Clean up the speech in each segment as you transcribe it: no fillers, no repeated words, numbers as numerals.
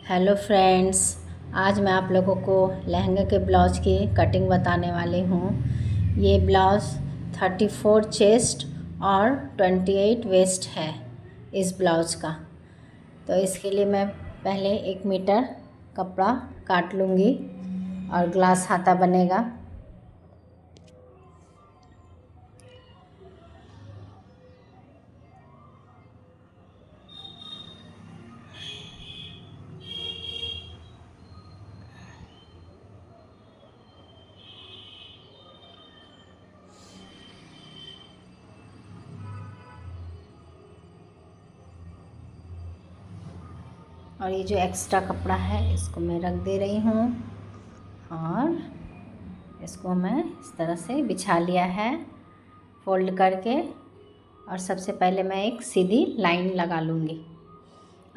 Hello friends, आज मैं आप लोगों को लहंगे के ब्लाउज़ की कटिंग बताने वाली हूँ। ये ब्लाउज़ 34 चेस्ट और 28 वेस्ट है इस ब्लाउज़ का। तो इसके लिए मैं पहले 1 मीटर कपड़ा काट लूँगी और ग्लास हाता बनेगा। और ये जो एक्स्ट्रा कपड़ा है इसको मैं रख दे रही हूँ और इसको मैं इस तरह से बिछा लिया है फोल्ड करके। और सबसे पहले मैं एक सीधी लाइन लगा लूँगी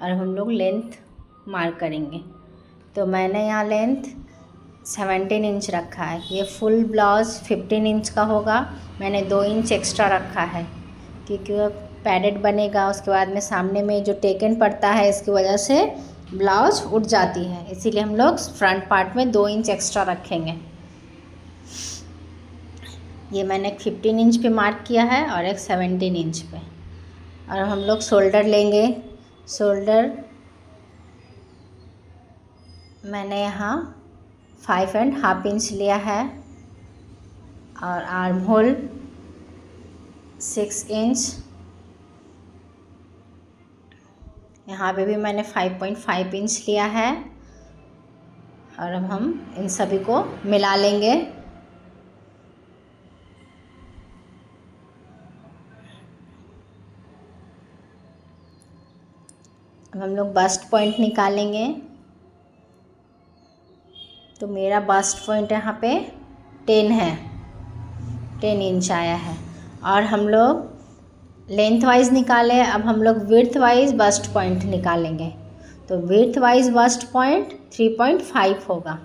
और हम लोग लेंथ मार्क करेंगे। तो मैंने यहाँ लेंथ 17 इंच रखा है। ये फुल ब्लाउज़ 15 इंच का होगा। मैंने 2 इंच एक्स्ट्रा रखा है क्योंकि वह पैडेड बनेगा। उसके बाद में सामने में जो टेकन पड़ता है इसकी वजह से ब्लाउज़ उठ जाती है, इसीलिए हम लोग फ्रंट पार्ट में 2 इंच एक्स्ट्रा रखेंगे। ये मैंने एक 15 इंच पे मार्क किया है और एक 17 इंच पे। और हम लोग शोल्डर लेंगे। शोल्डर मैंने यहाँ 5.5 इंच लिया है और आर्म होल 6 इंच। यहाँ पे भी मैंने 5.5 इंच लिया है। और अब हम इन सभी को मिला लेंगे। अब हम लोग बस्ट पॉइंट निकालेंगे। तो मेरा बस्ट पॉइंट यहाँ पे 10 है, 10 इंच आया है। और हम लोग लेंथ वाइज निकाले, अब हम लोग विड्थ वाइज बस्ट पॉइंट निकालेंगे। तो विड्थ वाइज बस्ट पॉइंट 3.5 होगा।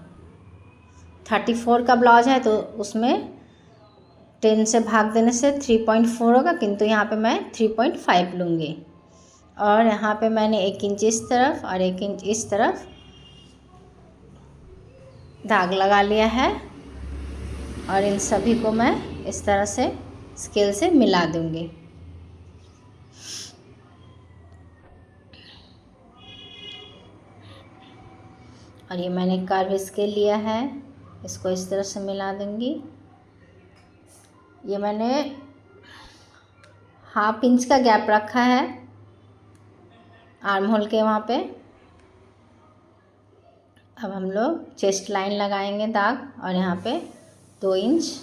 34 का ब्लाउज है तो उसमें 10 से भाग देने से 3.4 होगा, किंतु यहाँ पे मैं 3.5 लूँगी। और यहाँ पे मैंने 1 इंच इस तरफ और 1 इंच इस तरफ दाग लगा लिया है। और इन सभी को मैं इस तरह से स्केल से मिला दूँगी। और ये मैंने कर्व स्केल लिया है, इसको इस तरह से मिला दूँगी। ये मैंने ½ इंच का गैप रखा है आर्म होल के वहाँ पे। अब हम लोग चेस्ट लाइन लगाएंगे दाग, और यहाँ पे 2 इंच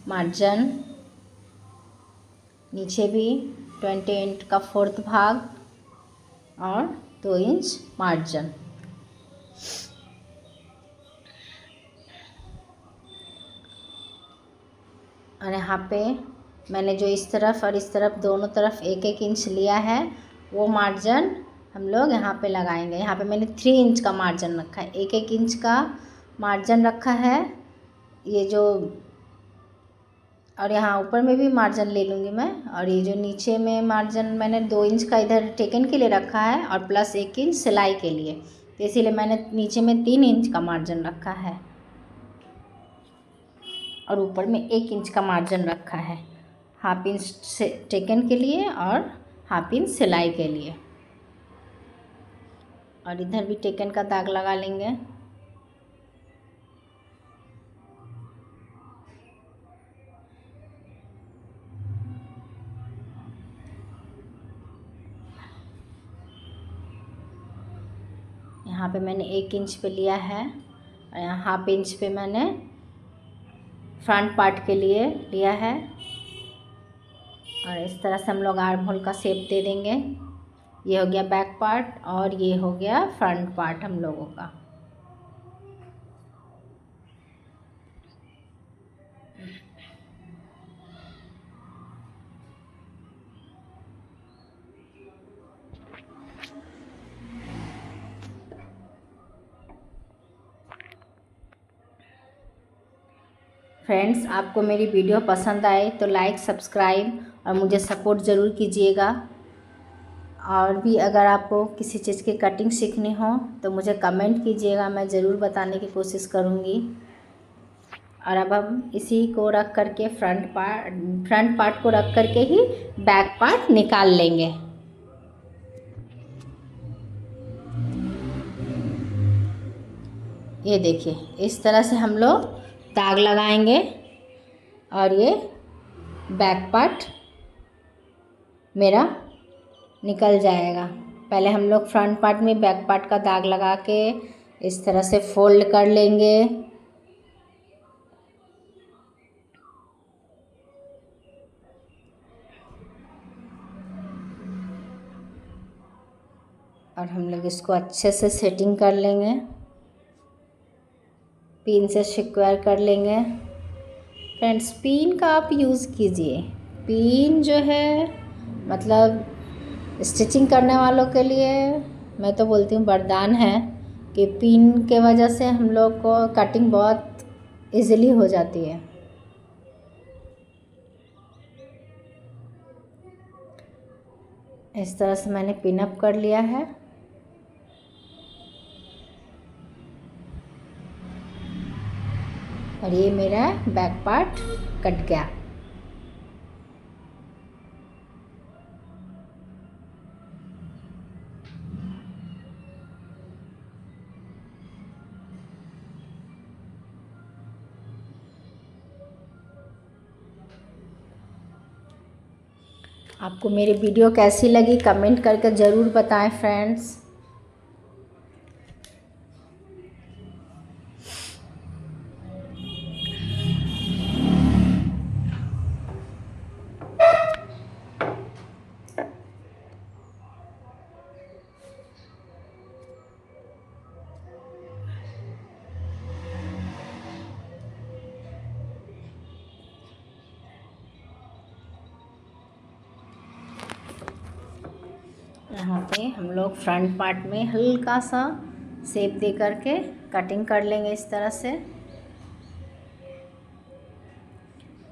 मार्जिन, नीचे भी 28 का 4th भाग और 2 इंच मार्जिन। और यहाँ पे मैंने जो इस तरफ और इस तरफ दोनों तरफ 1-1 इंच लिया है वो मार्जिन हम लोग यहाँ पे लगाएंगे। यहाँ पे मैंने 3 इंच का मार्जिन रखा है, 1-1 इंच का मार्जिन रखा है ये जो। और यहाँ ऊपर में भी मार्जिन ले लूँगी मैं। और ये जो नीचे में मार्जिन मैंने 2 इंच का इधर टेकन के लिए रखा है और प्लस 1 इंच सिलाई के लिए, तो इसीलिए मैंने नीचे में 3 इंच का मार्जिन रखा है और ऊपर में 1 इंच का मार्जिन रखा है, ½ इंच से टेकन के लिए और ½ इंच सिलाई के लिए। और इधर भी टेकन का दाग लगा लेंगे। यहाँ पे मैंने 1 इंच पे लिया है और यहाँ ½ इंच पे मैंने फ्रंट पार्ट के लिए लिया है। और इस तरह से हम लोग आर्म होल का शेप दे देंगे। ये हो गया बैक पार्ट और ये हो गया फ्रंट पार्ट हम लोगों का। फ्रेंड्स, आपको मेरी वीडियो पसंद आए तो लाइक, सब्सक्राइब और मुझे सपोर्ट ज़रूर कीजिएगा। और भी अगर आपको किसी चीज़ की कटिंग सीखनी हो तो मुझे कमेंट कीजिएगा, मैं ज़रूर बताने की कोशिश करूँगी। और अब हम इसी को रख करके फ्रंट पार्ट को रख करके ही बैक पार्ट निकाल लेंगे। ये देखिए, इस तरह से हम लोग दाग लगाएंगे और ये बैक पार्ट मेरा निकल जाएगा। पहले हम लोग फ्रंट पार्ट में बैक पार्ट का दाग लगा के इस तरह से फोल्ड कर लेंगे। और हम लोग इसको अच्छे से सेटिंग कर लेंगे, पिन से सिक्योर कर लेंगे। फ्रेंड्स, पिन का आप यूज़ कीजिए। पिन जो है मतलब स्टिचिंग करने वालों के लिए मैं तो बोलती हूँ वरदान है कि पिन के वजह से हम लोग को कटिंग बहुत इजीली हो जाती है। इस तरह से मैंने पिन अप कर लिया है। और ये मेरा बैक पार्ट कट गया। आपको मेरी वीडियो कैसी लगी कमेंट करके ज़रूर बताएं फ्रेंड्स। यहाँ पे हम लोग फ्रंट पार्ट में हल्का सा शेप दे करके कटिंग कर लेंगे इस तरह से।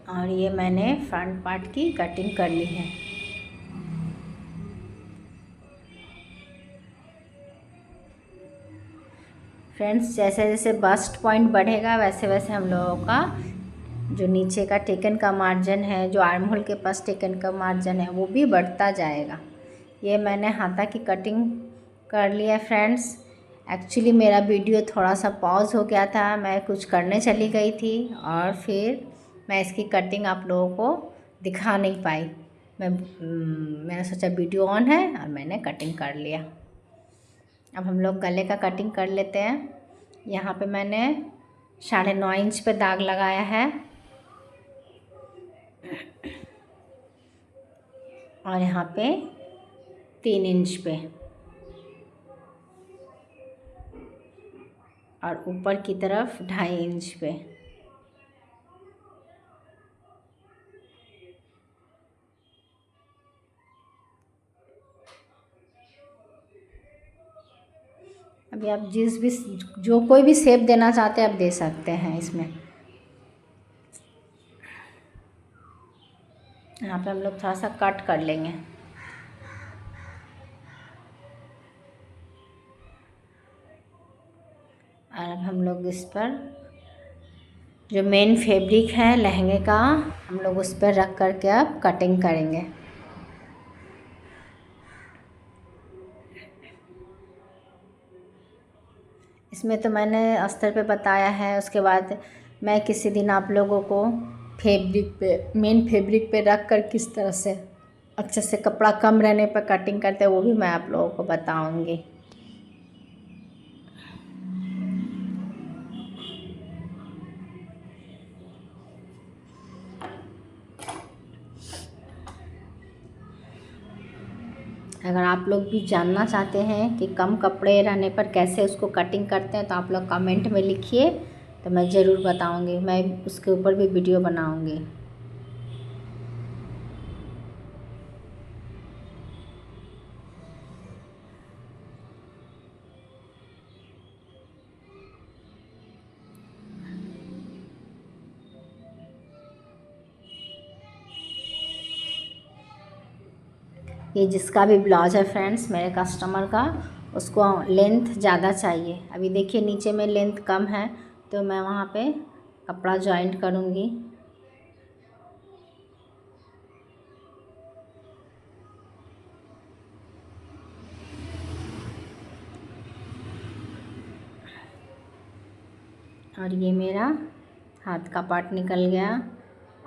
और ये मैंने फ्रंट पार्ट की कटिंग कर ली है। फ्रेंड्स, जैसे जैसे बस्ट पॉइंट बढ़ेगा वैसे वैसे हम लोगों का जो नीचे का टेकन का मार्जिन है, जो आर्म होल के पास टेकन का मार्जिन है, वो भी बढ़ता जाएगा। ये मैंने हाथा की कटिंग कर लिया फ्रेंड्स। एक्चुअली मेरा वीडियो थोड़ा सा पॉज हो गया था, मैं कुछ करने चली गई थी और फिर मैं इसकी कटिंग आप लोगों को दिखा नहीं पाई। मैंने सोचा वीडियो ऑन है और मैंने कटिंग कर लिया। अब हम लोग गले का कटिंग कर लेते हैं। यहाँ पे मैंने 9.5 इंच पे दाग लगाया है और यहाँ पे 3 इंच पे और ऊपर की तरफ 2.5 इंच पे। अभी आप जो कोई भी शेप देना चाहते हैं आप दे सकते हैं इसमें। यहाँ पे हम लोग थोड़ा सा कट कर लेंगे। और अब हम लोग इस पर जो मेन फैब्रिक है लहंगे का, हम लोग उस पर रख करके अब कटिंग करेंगे। इसमें तो मैंने अस्तर पे बताया है। उसके बाद मैं किसी दिन आप लोगों को मेन फैब्रिक पे रख कर किस तरह से अच्छे से कपड़ा कम रहने पर कटिंग करते हैं वो भी मैं आप लोगों को बताऊंगी। अगर आप लोग भी जानना चाहते हैं कि कम कपड़े रहने पर कैसे उसको कटिंग करते हैं तो आप लोग कमेंट में लिखिए, तो मैं ज़रूर बताऊंगी। मैं उसके ऊपर भी वीडियो बनाऊंगी। ये जिसका भी ब्लाउज है फ्रेंड्स मेरे कस्टमर का, उसको लेंथ ज़्यादा चाहिए। अभी देखिए नीचे में लेंथ कम है, तो मैं वहाँ पे कपड़ा जॉइंट करूँगी। और ये मेरा हाथ का पार्ट निकल गया,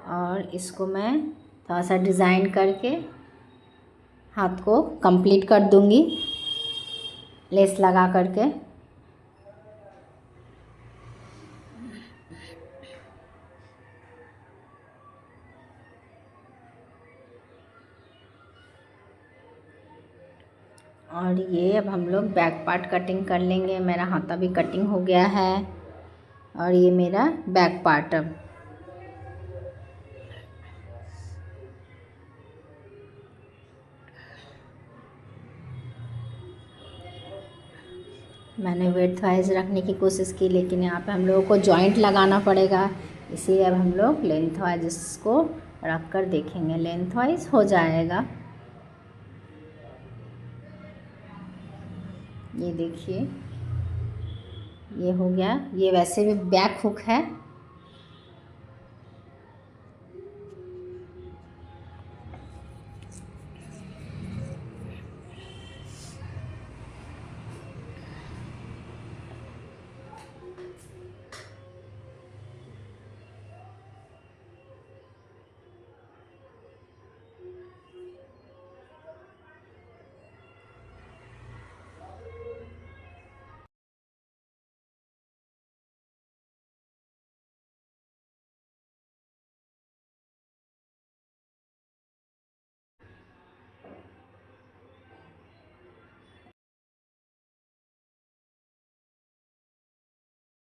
और इसको मैं थोड़ा सा डिज़ाइन करके हाथ को कंप्लीट कर दूँगी लेस लगा करके। और ये अब हम लोग बैक पार्ट कटिंग कर लेंगे। मेरा हाथा भी कटिंग हो गया है, और ये मेरा बैक पार्ट अब मैंने विड्थ वाइज रखने की कोशिश की, लेकिन यहाँ पे हम लोगों को जॉइंट लगाना पड़ेगा, इसलिए अब हम लोग लेंथ वाइज इसको रख कर देखेंगे। लेंथ वाइज हो जाएगा। ये देखिए ये हो गया। ये वैसे भी बैक हुक है,